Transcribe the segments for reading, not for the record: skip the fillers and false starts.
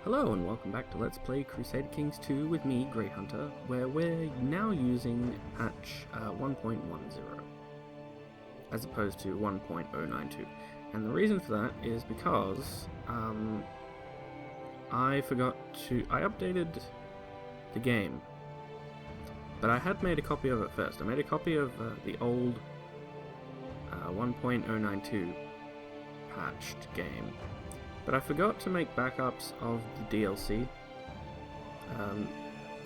Hello and welcome back to Let's Play Crusader Kings 2 with me, Grey Hunter, where we're now using patch 1.10 as opposed to 1.092. And the reason for that is because I updated the game, but I had made a copy of it first. I made a copy of the old 1.092 patched game. But I forgot to make backups of the DLC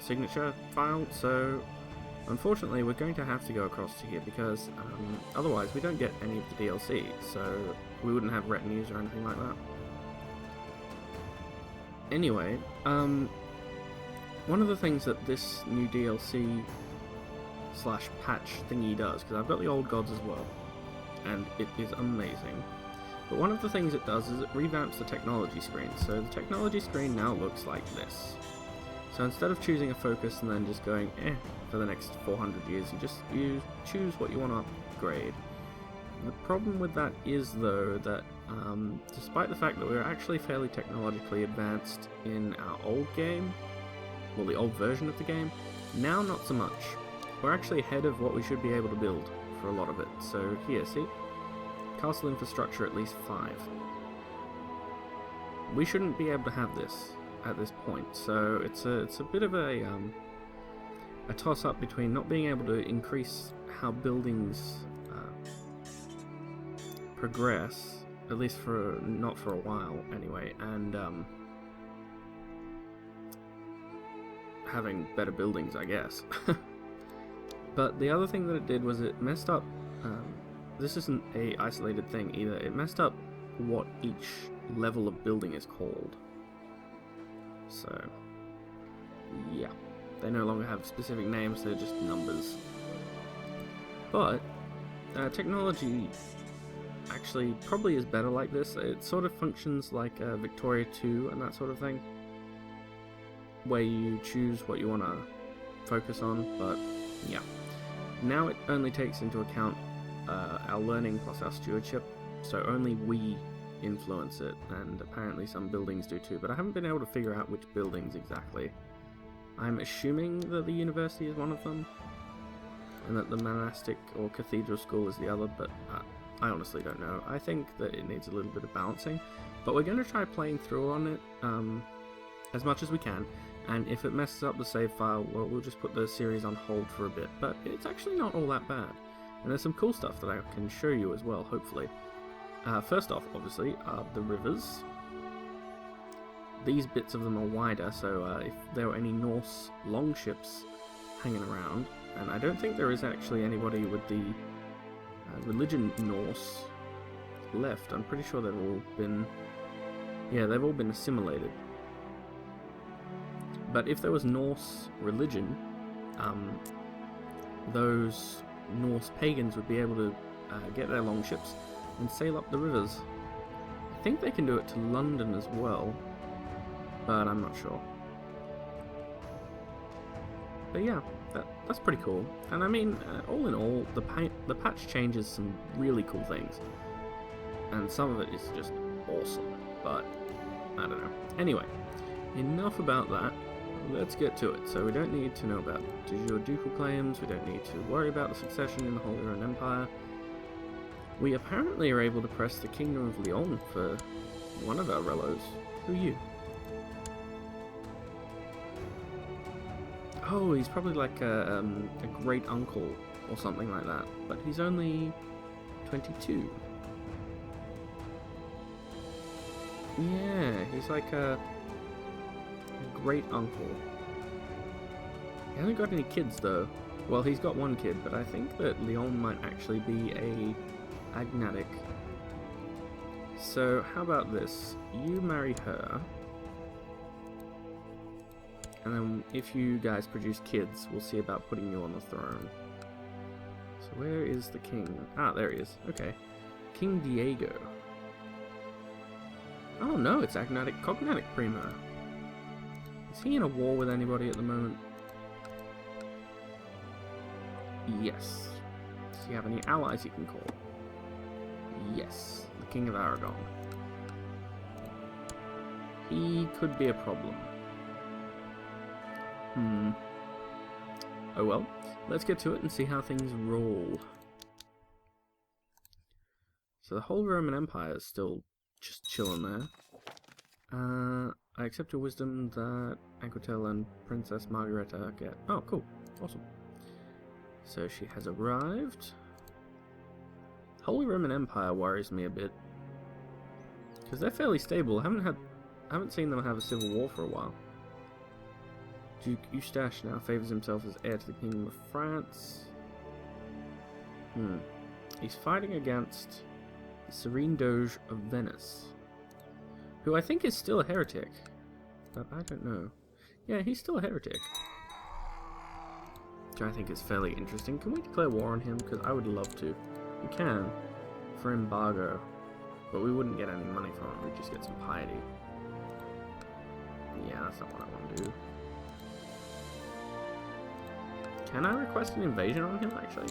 signature file, so unfortunately we're going to have to go across to here because otherwise we don't get any of the DLC, so we wouldn't have retinues or anything like that. Anyway, one of the things that this new DLC slash patch thingy does, because I've got the old gods as well, and it is amazing. But one of the things it does is it revamps the technology screen. So the technology screen now looks like this. So instead of choosing a focus and then just going for the next 400 years, you choose what you want to upgrade. The problem with that is though that despite the fact that we're actually fairly technologically advanced in our old game, well, the old version of the game, now not so much. We're actually ahead of what we should be able to build for a lot of it. So here, see? Castle infrastructure at least 5. We shouldn't be able to have this at this point, so it's a bit of a toss-up between not being able to increase how buildings progress, at least not for a while anyway, and having better buildings, I guess. But the other thing that it did was it messed up. This isn't a isolated thing either. It messed up what each level of building is called. So, yeah. They no longer have specific names, they're just numbers. But, technology actually probably is better like this. It sort of functions like Victoria 2 and that sort of thing, where you choose what you want to focus on, but yeah. Now it only takes into account our learning plus our stewardship, so only we influence it, and apparently some buildings do too, but I haven't been able to figure out which buildings exactly. I'm assuming that the university is one of them, and that the monastic or cathedral school is the other, but I honestly don't know. I think that it needs a little bit of balancing, but we're going to try playing through on it as much as we can, and if it messes up the save file, well, we'll just put the series on hold for a bit, but it's actually not all that bad. And there's some cool stuff that I can show you as well, hopefully. First off, obviously, are the rivers. These bits of them are wider, so if there were any Norse longships hanging around, and I don't think there is actually anybody with the religion Norse left. I'm pretty sure they've all been... yeah, they've all been assimilated. But if there was Norse religion, those Norse pagans would be able to get their longships and sail up the rivers. I think they can do it to London as well, but I'm not sure. But yeah, that's pretty cool. And I mean, all in all, the patch changes some really cool things, and some of it is just awesome, but I don't know. Anyway, enough about that. Let's get to it. So we don't need to know about de jure ducal claims, we don't need to worry about the succession in the Holy Roman Empire. We apparently are able to press the Kingdom of Lyon for one of our relos. Who are you? Oh, he's probably like a great uncle or something like that, but he's only 22. Yeah, he's like a great uncle. He hasn't got any kids though. Well, he's got one kid, but I think that Lyon might actually be a agnatic. So how about this? You marry her, and then if you guys produce kids, we'll see about putting you on the throne. So where is the king? Ah, there he is. Okay. King Diego. Oh no, it's agnatic cognatic primo. Is he in a war with anybody at the moment? Yes. Does he have any allies he can call? Yes. The King of Aragon. He could be a problem. Oh well, let's get to it and see how things roll. So the whole Roman Empire is still just chilling there. I accept your wisdom that Anquetel and Princess Margareta get... Oh, cool. Awesome. So she has arrived. Holy Roman Empire worries me a bit. Because they're fairly stable. I haven't seen them have a civil war for a while. Duke Eustache now favours himself as heir to the Kingdom of France. He's fighting against the Serene Doge of Venice, who I think is still a heretic, but I don't know. Yeah, he's still a heretic, which I think is fairly interesting. Can we declare war on him? Because I would love to. We can, for embargo, but we wouldn't get any money from it. We'd just get some piety. Yeah, that's not what I want to do. Can I request an invasion on him, actually?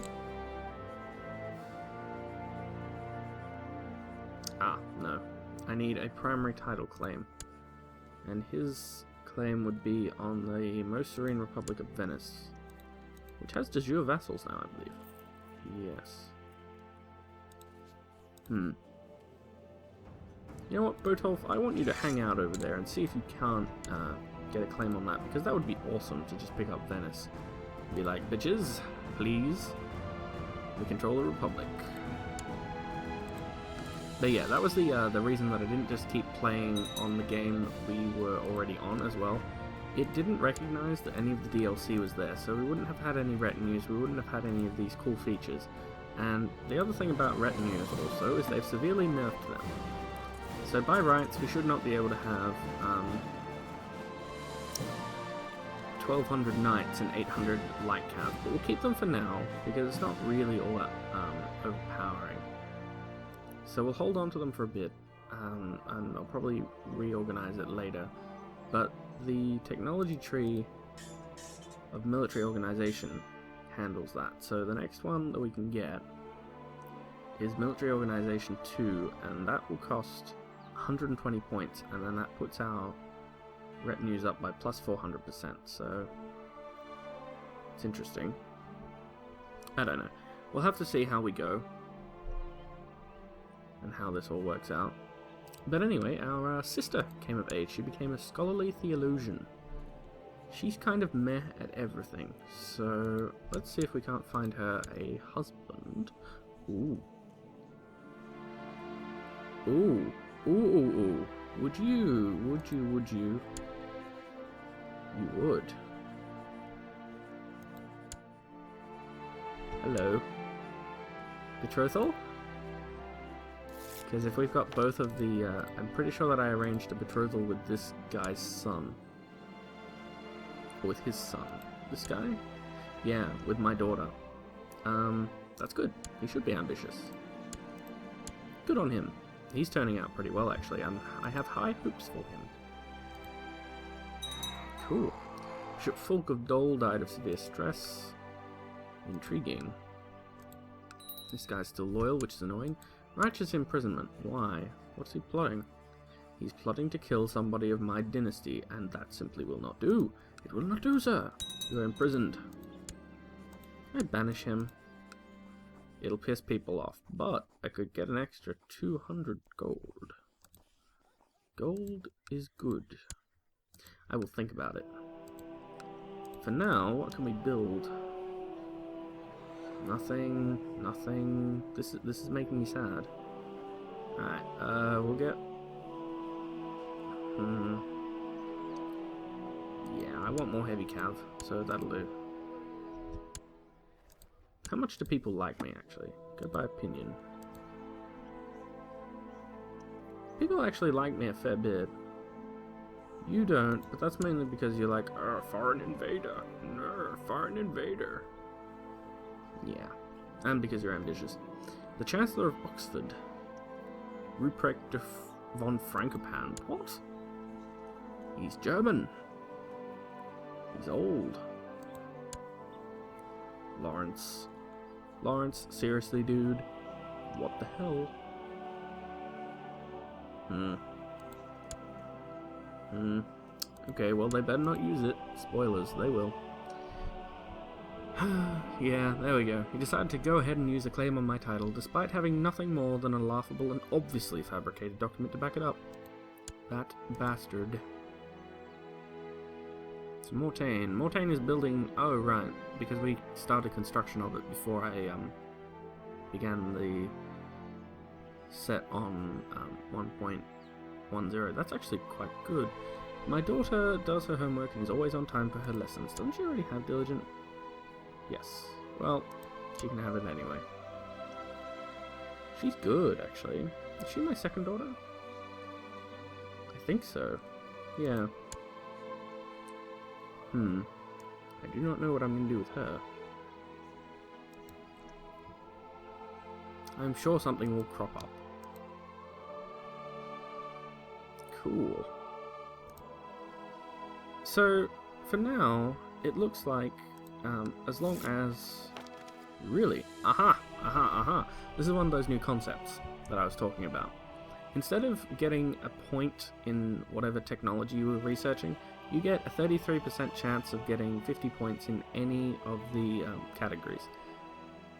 Ah, no. I need a primary title claim. And his claim would be on the Most Serene Republic of Venice, which has de jure vassals now, I believe. Yes. You know what, Botolf? I want you to hang out over there and see if you can't get a claim on that, because that would be awesome to just pick up Venice. Be like, bitches, please, we control the Republic. But yeah, that was the reason that I didn't just keep playing on the game that we were already on as well. It didn't recognize that any of the DLC was there, so we wouldn't have had any retinues, we wouldn't have had any of these cool features. And the other thing about retinues also is they've severely nerfed them. So by rights, we should not be able to have 1,200 knights and 800 light cav, but we'll keep them for now, because it's not really all that overpowering. So we'll hold on to them for a bit, and I'll probably reorganize it later. But the technology tree of military organization handles that. So the next one that we can get is military organization 2, and that will cost 120 points, and then that puts our retinues up by plus 400%, so it's interesting. I don't know. We'll have to see how we go and how this all works out. But anyway, our sister came of age. She became a scholarly theologian. She's kind of meh at everything, so let's see if we can't find her a husband. Ooh. Ooh. Ooh, ooh, ooh. Would you? You would. Hello. Betrothal? Because if we've got both of the... I'm pretty sure that I arranged a betrothal with this guy's son. Or with his son. This guy? Yeah, with my daughter. That's good. He should be ambitious. Good on him. He's turning out pretty well, actually. I have high hopes for him. Cool. Bishop Fulk of Dole died of severe stress. Intriguing. This guy's still loyal, which is annoying. Righteous imprisonment. Why? What's he plotting? He's plotting to kill somebody of my dynasty, and that simply will not do. It will not do, sir. You are imprisoned. I banish him. It'll piss people off, but I could get an extra 200 gold. Gold is good. I will think about it. For now, what can we build? Nothing, nothing. This is making me sad. Alright, we'll get... Yeah, I want more heavy cav, so that'll do. How much do people like me, actually? Go by opinion. People actually like me a fair bit. You don't, but that's mainly because you're like, foreign invader. No, foreign invader. Yeah, and because you're ambitious. The Chancellor of Oxford, Ruprecht von Frankopan. What? He's German. He's old. Lawrence. Lawrence, seriously, dude? What the hell? Okay, well, they better not use it. Spoilers, they will. Yeah, there we go. He decided to go ahead and use a claim on my title, despite having nothing more than a laughable and obviously fabricated document to back it up. That bastard. So Mortain. Mortain is building... Oh, right. Because we started construction of it before I began the set on 1.10. That's actually quite good. My daughter does her homework and is always on time for her lessons. Doesn't she already have diligent? Yes. Well, she can have it anyway. She's good, actually. Is she my second daughter? I think so. Yeah. I do not know what I'm going to do with her. I'm sure something will crop up. Cool. So, for now, it looks like, as long as... Really? Aha! This is one of those new concepts that I was talking about. Instead of getting a point in whatever technology you were researching, you get a 33% chance of getting 50 points in any of the categories.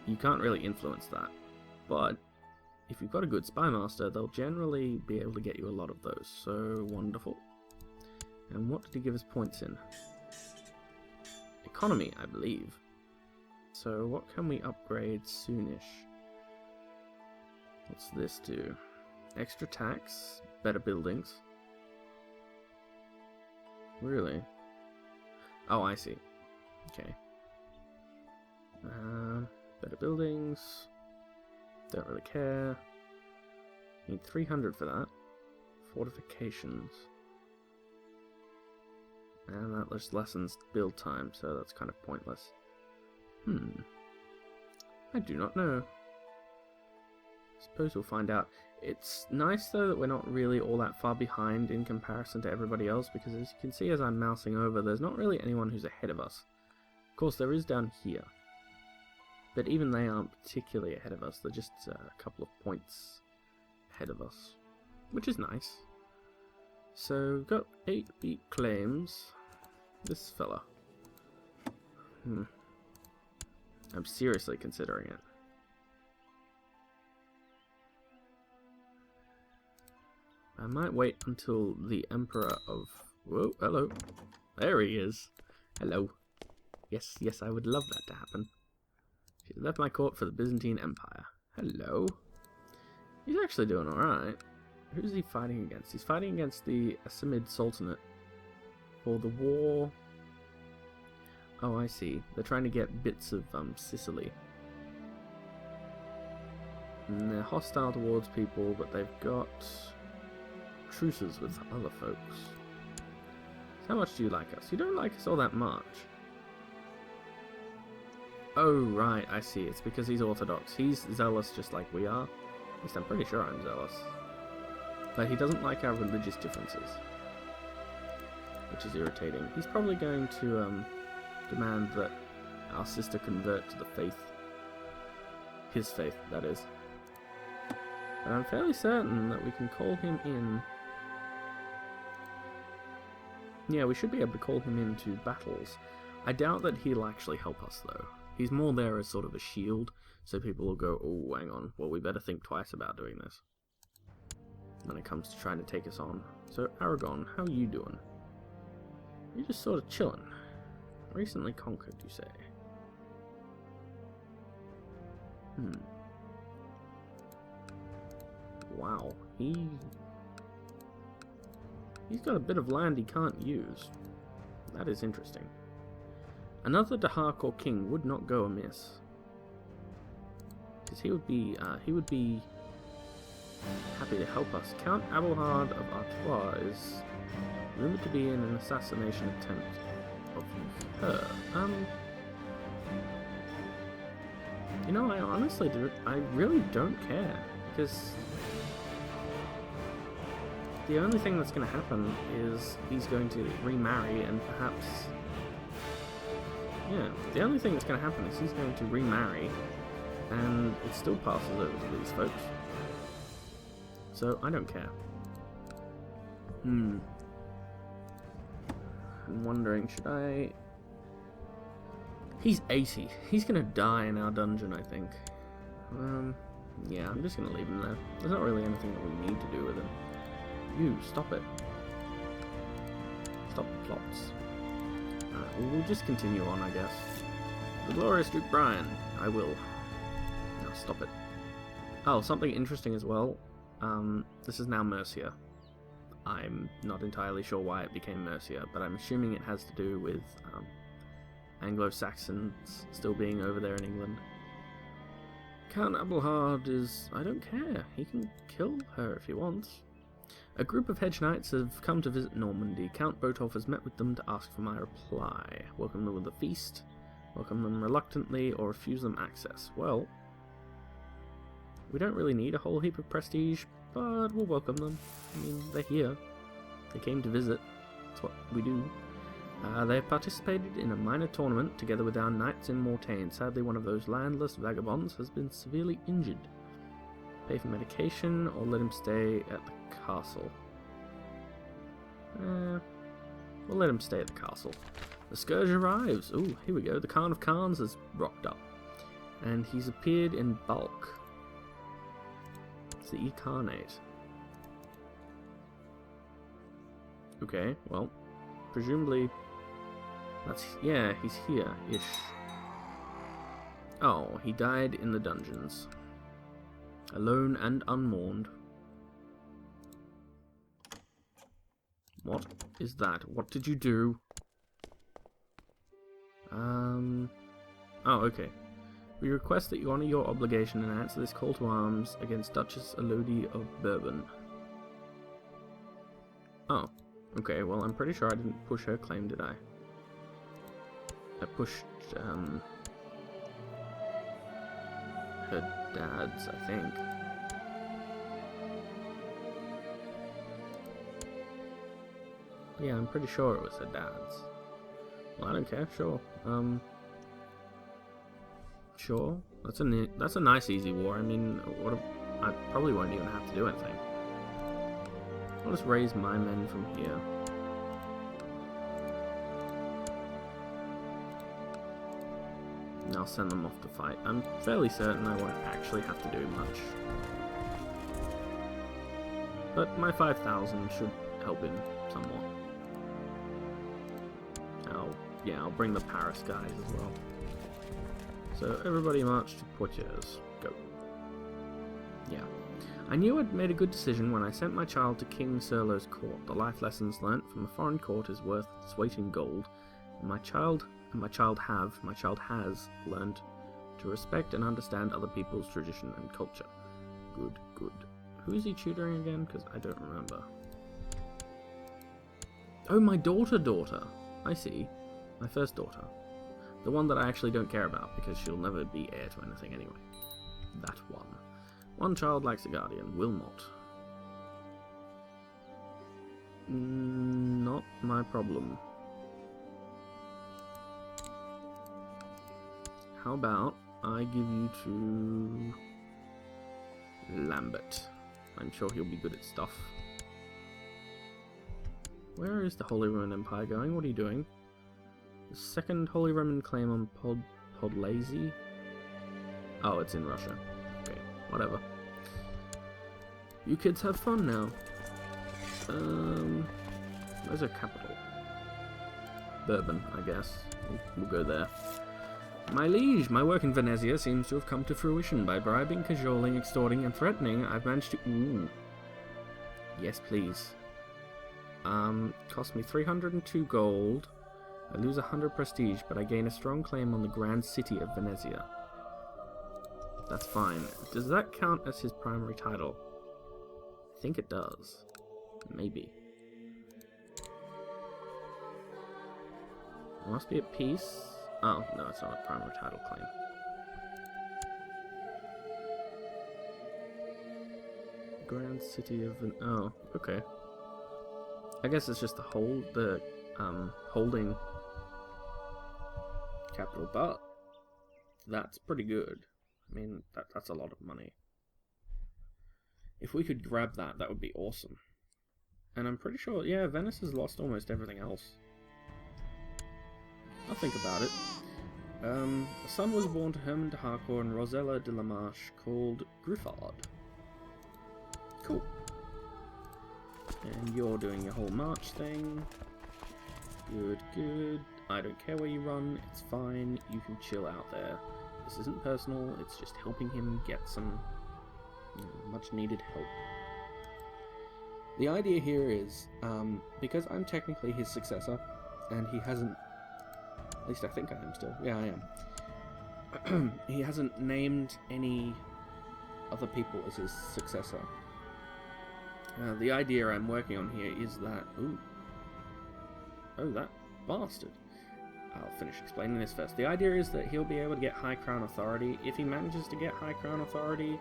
You can't really influence that, but if you've got a good spy master, they'll generally be able to get you a lot of those. So wonderful. And what did he give us points in? Economy, I believe. So what can we upgrade soonish? What's this do? Extra tax, better buildings. Really? Oh, I see. Okay. Better buildings. Don't really care. Need 300 for that. Fortifications. And that just lessens build time, so that's kind of pointless. I do not know. Suppose we'll find out. It's nice, though, that we're not really all that far behind in comparison to everybody else, because as you can see as I'm mousing over, there's not really anyone who's ahead of us. Of course, there is down here. But even they aren't particularly ahead of us, they're just a couple of points ahead of us. Which is nice. So, we've got 8 beat claims. This fella. I'm seriously considering it. I might wait until the Emperor of... Whoa, hello. There he is. Hello. Yes, I would love that to happen. She's left my court for the Byzantine Empire. Hello. He's actually doing alright. Who's he fighting against? He's fighting against the Asimid Sultanate for the war... Oh, I see. They're trying to get bits of Sicily. And they're hostile towards people, but they've got truces with other folks. So how much do you like us? You don't like us all that much. Oh, right, I see. It's because he's Orthodox. He's zealous just like we are. At least I'm pretty sure I'm zealous. But he doesn't like our religious differences, which is irritating. He's probably going to demand that our sister convert to the faith. His faith, that is. But I'm fairly certain that we can call him in. Yeah, we should be able to call him into battles. I doubt that he'll actually help us, though. He's more there as sort of a shield, so people will go, oh, hang on, well, we better think twice about doing this when it comes to trying to take us on. So, Aragon, how you doing? You're just sort of chilling. Recently conquered, you say? Wow, he's got a bit of land he can't use. That is interesting. Another Dahak king would not go amiss, because he would be happy to help us. Count Abelhard of Artois is rumored to be in an assassination attempt of her. You know, I really don't care, because the only thing that's going to happen is he's going to remarry and perhaps... Yeah, the only thing that's going to happen is he's going to remarry and it still passes over to these folks. So, I don't care. I'm wondering, should I... He's 80. He's gonna die in our dungeon, I think. Yeah, I'm just gonna leave him there. There's not really anything that we need to do with him. You, stop it. Stop the plots. Alright, we'll just continue on, I guess. The glorious Duke Brian. I will. Now stop it. Oh, something interesting as well. This is now Mercia. I'm not entirely sure why it became Mercia, but I'm assuming it has to do with Anglo-Saxons still being over there in England. Count Abelhard is... I don't care. He can kill her if he wants. A group of hedge knights have come to visit Normandy. Count Botolph has met with them to ask for my reply. Welcome them with a feast. Welcome them reluctantly or refuse them access. Well, we don't really need a whole heap of prestige, but we'll welcome them. I mean, they're here. They came to visit. That's what we do. They have participated in a minor tournament together with our knights in Mortain. Sadly, one of those landless vagabonds has been severely injured. Pay for medication or let him stay at the castle. We'll let him stay at the castle. The Scourge arrives. Ooh, here we go. The Khan of Khans has rocked up. And he's appeared in bulk. It's the Incarnate. Okay, well, presumably... That's... yeah, he's here-ish. Oh, he died in the dungeons. Alone and unmourned. What is that? What did you do? Oh, okay. We request that you honor your obligation and answer this call to arms against Duchess Elodie of Bourbon. Oh, okay, well, I'm pretty sure I didn't push her claim, did I? I pushed, her dad's, I think. Yeah, I'm pretty sure it was her dad's. Well, I don't care, sure. Sure. That's a nice easy war. I mean, I probably won't even have to do anything. I'll just raise my men from here. And I'll send them off to fight. I'm fairly certain I won't actually have to do much. But my 5,000 should help him somewhat. I'll bring the Paris guys as well. So everybody march to Poitiers. Go. Yeah. I knew I'd made a good decision when I sent my child to King Serlo's court. The life lessons learnt from a foreign court is worth its weight in gold. And my child has learned to respect and understand other people's tradition and culture. Good, good. Who is he tutoring again? Because I don't remember. Oh, my daughter. I see. My first daughter. The one that I actually don't care about, because she'll never be heir to anything anyway. That one. One child likes a guardian, will not. Not my problem. How about I give you to Lambert? I'm sure he'll be good at stuff. Where is the Holy Roman Empire going? What are you doing? The second Holy Roman claim on Podlazy? Oh, it's in Russia. Okay, whatever. You kids have fun now. Where's our capital? Bourbon, I guess. We'll go there. My liege, my work in Venezia seems to have come to fruition. By bribing, cajoling, extorting, and threatening, I've managed to... Ooh. Yes, please. Cost me 302 gold. I lose 100 prestige, but I gain a strong claim on the grand city of Venezia. That's fine. Does that count as his primary title? I think it does. Maybe. It must be at peace. Oh, no, it's not a primary title claim. Grand city of... Oh, okay. I guess it's just the holding capital, but that's pretty good. I mean, that's a lot of money. If we could grab that, that would be awesome. And I'm pretty sure, yeah, Venice has lost almost everything else. I'll think about it. A son was born to Herman de Harcourt and Rosella de la Marche called Griffard. Cool. And you're doing your whole march thing. Good, good. I don't care where you run, it's fine, you can chill out there. This isn't personal, it's just helping him get some much needed help. The idea here is, because I'm technically his successor, and he hasn't, at least I think I am still, yeah I am, he hasn't named any other people as his successor. The idea I'm working on here is that, oh, that bastard. I'll finish explaining this first. The idea is that he'll be able to get High Crown Authority. If he manages to get High Crown Authority,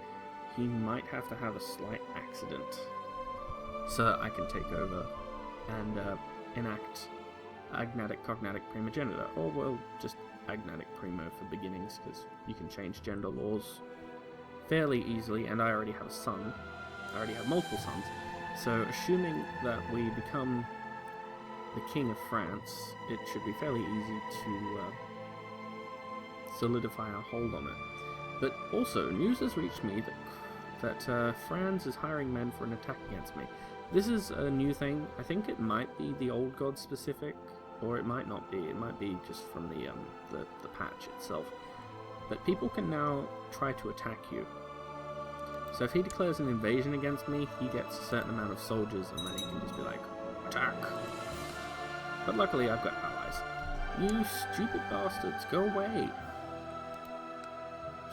he might have to have a slight accident so that I can take over and enact Agnatic Cognatic Primogenitor, or well, just Agnatic Primo for beginnings, because you can change gender laws fairly easily, and I already have a son. I already have multiple sons, so assuming that we become the King of France, it should be fairly easy to solidify our hold on it. But also, news has reached me that France is hiring men for an attack against me. This is a new thing. I think it might be the Old God specific, or it might not be. It might be just from the patch itself. But people can now try to attack you. So if he declares an invasion against me, he gets a certain amount of soldiers, and then he can just be like, attack! But luckily I've got allies. You stupid bastards, go away!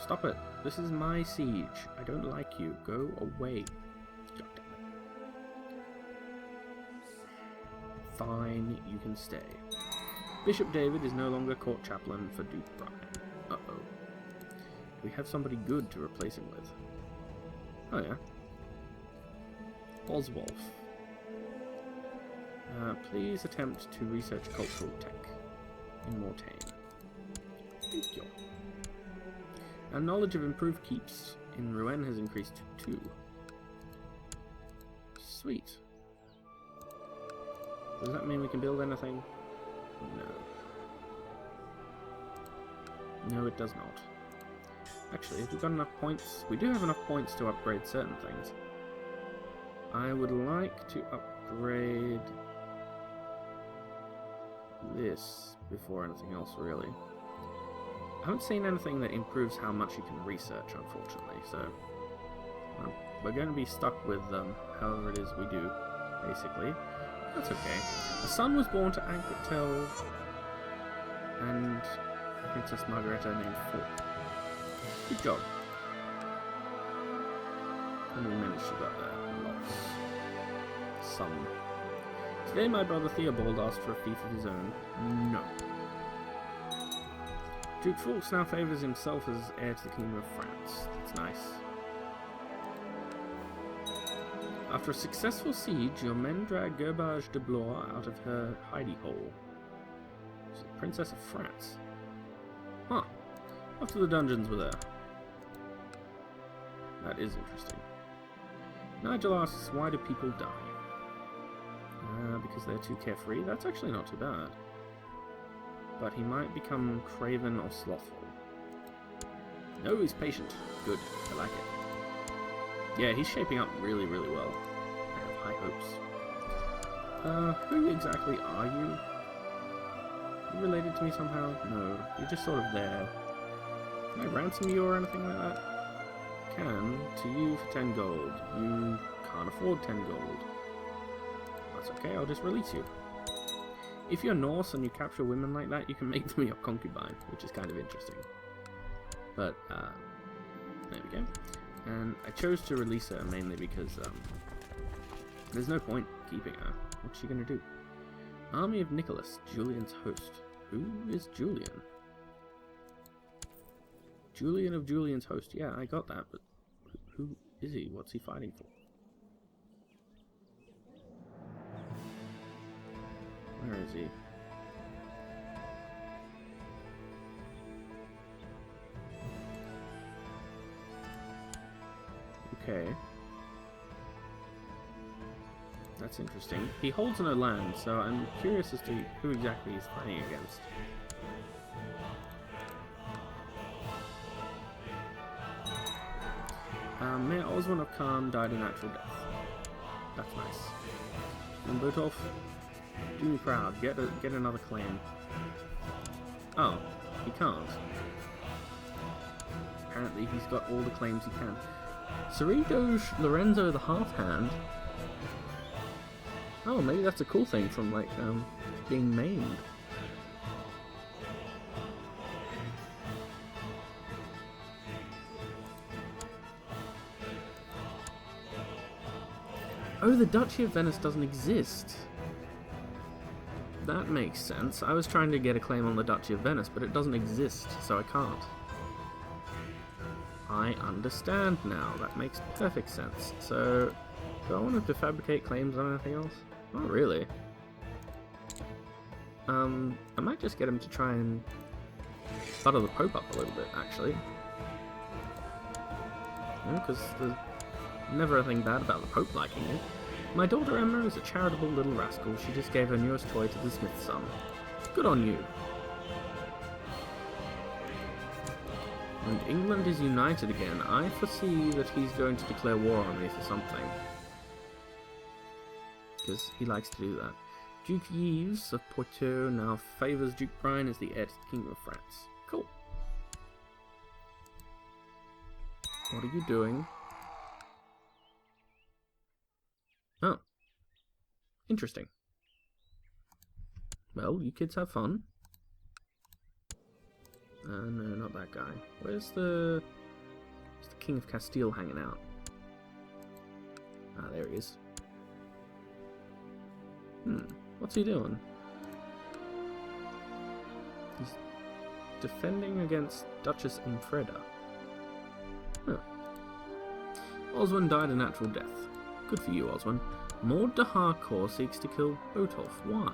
Stop it. This is my siege. I don't like you. Go away. God damn it. Fine, you can stay. Bishop David is no longer court chaplain for Duke Brian. Uh-oh. We have somebody good to replace him with. Oh yeah. Oswulf. Please attempt to research cultural tech in Mortain. Thank you. Our knowledge of improved keeps in Rouen has increased to 2. Sweet. Does that mean we can build anything? No. No, it does not. Actually, have we got enough points? We do have enough points to upgrade certain things. I would like to upgrade this before anything else, really. I haven't seen anything that improves how much you can research, unfortunately, so we're going to be stuck with however it is we do, basically. That's okay. A son was born to Anquetel and Princess Margareta named Fulk. Good job. How many minutes you got there? Lots. Some. Today my brother Theobald asked for a fief of his own. No. Duke Fulks now favours himself as heir to the Kingdom of France. That's nice. After a successful siege, your men drag Gerbage de Blois out of her hidey hole. She's the Princess of France. Huh. After the dungeons were there. That is interesting. Nigel asks, why do people die? Because they're too carefree? That's actually not too bad. But he might become craven or slothful. No, he's patient. Good. I like it. Yeah, he's shaping up really, really well. I have high hopes. Who exactly are you? Are you related to me somehow? No. You're just sort of there. Can I ransom you or anything like that? Can. To you for 10 gold. You can't afford 10 gold. That's okay, I'll just release you. If you're Norse and you capture women like that, you can make them your concubine, which is kind of interesting. But, there we go. And I chose to release her mainly because, there's no point keeping her. What's she gonna do? Army of Nicholas, Julian's host. Who is Julian? Julian of Julian's host. Yeah, I got that, but who is he? What's he fighting for? Where is he? Okay. That's interesting. He holds no land, so I'm curious as to who exactly he's fighting against. Mayor Oswald of Khan died a natural death. That's nice. And Botolf, do me proud. Get another claim. Oh, he can't. Apparently he's got all the claims he can. Cerritos Lorenzo the Half-Hand. Oh, maybe that's a cool thing from, like, being maimed. Oh, the Duchy of Venice doesn't exist. That makes sense. I was trying to get a claim on the Duchy of Venice, but it doesn't exist, so I can't. I understand now. That makes perfect sense. So, do I want to fabricate claims on anything else? Not really. I might just get him to try and butter the Pope up a little bit, actually. Because there's never a thing bad about the Pope liking it. My daughter Emma is a charitable little rascal. She just gave her newest toy to the smith's son. Good on you. And England is united again. I foresee that he's going to declare war on me for something. Because he likes to do that. Duke Yves of Poitou now favours Duke Brian as the heir to the Kingdom of France. Cool. What are you doing? Oh. Interesting. Well, you kids have fun. No, not that guy. Where's the King of Castile hanging out? Ah, there he is. What's he doing? He's defending against Duchess Infreda. Oh. Oswin died a natural death. Good for you, Oswin. Maud de Harcourt seeks to kill Botolf. Why?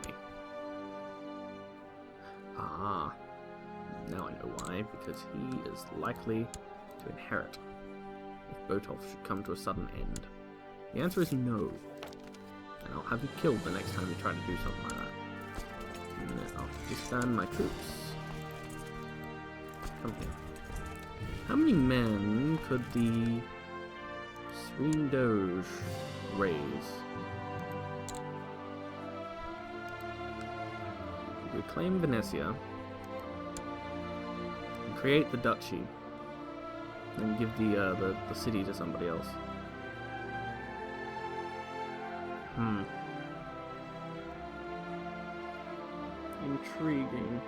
Ah. Now I know why. Because he is likely to inherit if Botolf should come to a sudden end. The answer is no. And I'll have you killed the next time you try to do something like that. And then I'll disband my troops. Come here. How many men could the Serene Doge raise? We could claim Venetia and create the duchy and give the city to somebody else. Intriguing.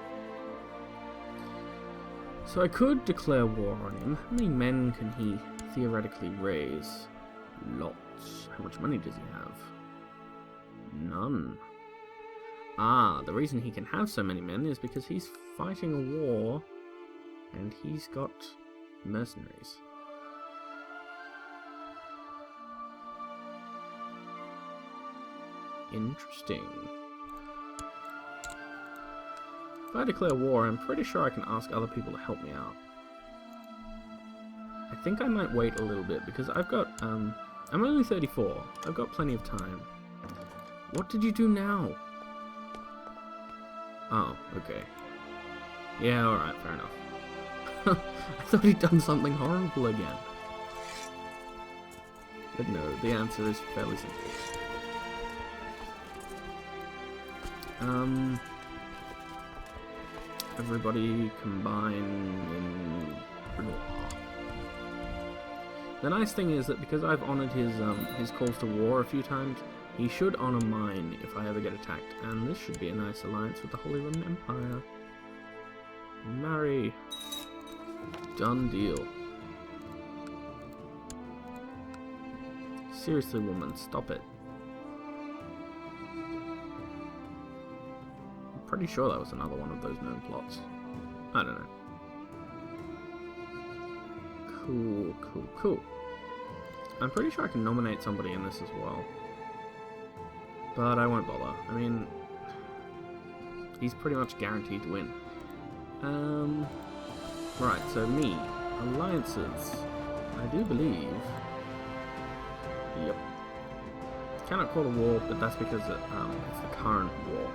So I could declare war on him. How many men can he theoretically raise? Lots. How much money does he have? None. Ah, the reason he can have so many men is because he's fighting a war and he's got mercenaries. Interesting. If I declare war, I'm pretty sure I can ask other people to help me out. I think I might wait a little bit because I've got, I'm only 34. I've got plenty of time. What did you do now? Oh, okay. Yeah, alright, fair enough. I thought he'd done something horrible again. But no, the answer is fairly simple. Everybody combine in Renoir. The nice thing is that because I've honoured his calls to war a few times, he should honour mine if I ever get attacked, and this should be a nice alliance with the Holy Roman Empire. Marry. Done deal. Seriously, woman, stop it. Pretty sure that was another one of those known plots. I don't know. Cool. I'm pretty sure I can nominate somebody in this as well. But I won't bother. I mean, he's pretty much guaranteed to win. Right, so me. Alliances. I do believe... Yep. Cannot call a war, but that's because it's the current war.